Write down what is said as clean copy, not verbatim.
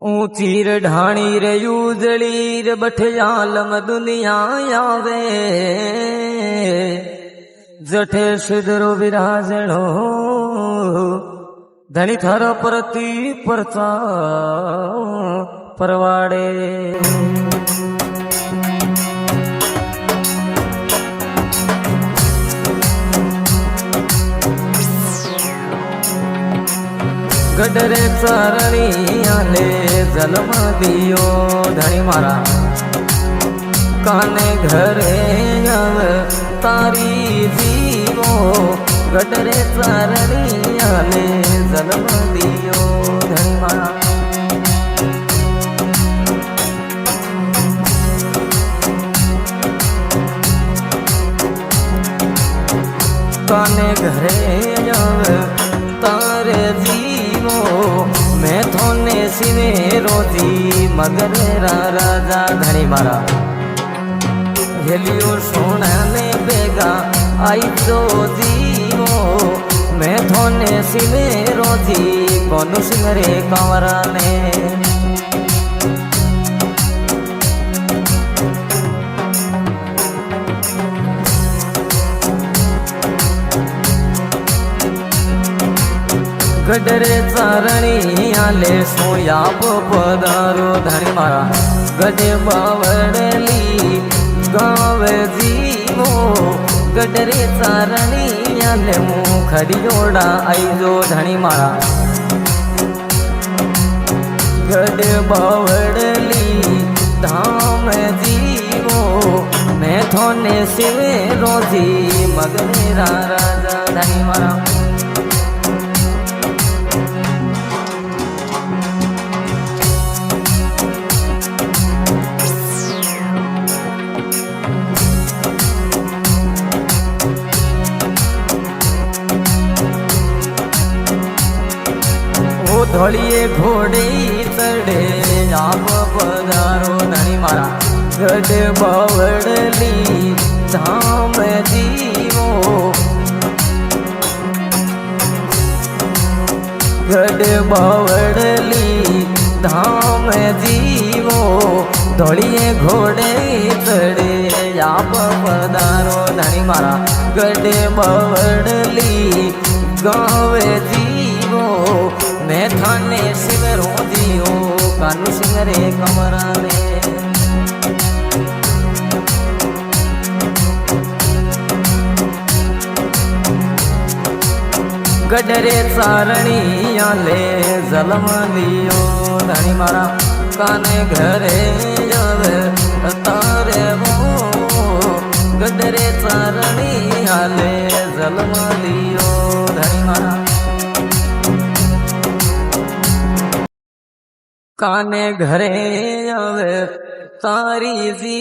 ऊंची रे ढाणी रे यूजड़ी रे बठयालम दुनिया आवे जठे सिधरो विराजणो धनी थारा परती परचा परवाड़े गडरे चरणी आले जन्म दियो धनी मारा काने घरे आव तारी जीवो गडरे चरणी आले जन्म दियो धनी मारा काने घरे आव तारे जीवो मैं थोने सिवे रोजी मगरेरा राजा धनी मारा हेलियो सोना ने बेगा आई तो जीवो मैं थोने सिवे रोजी कोनु सिंगरे कंवरा ने गडरे चारणी आले सोया पदारो धनी मारा गडे बावड़ली गाव जीवो गडरे चारणी आले मुखड़ियोड़ा आईजो धनी मारा गडे बावड़ली धाम जीवो मैं थोने सिवे रोजी मगनेरा राजा धनी मारा धोलिए घोड़े चढ़े आप पधारो धनी मारा गड बावड़ली धाम जीवो गड बावड़ली धाम जीवो धोलिए घोड़े चढ़े आप पधारो धनी मारा गड बावड़ली गाँव जीवो मैं थाने सिमरो दियो कानू सिंगरे कमरा ने गडरे चारणी आले जलम लियो धनी मारा काने घरे जावे तारे वो गडरे चारणी आले जलम लियो धनी मारा काने घरे आवे तारी जी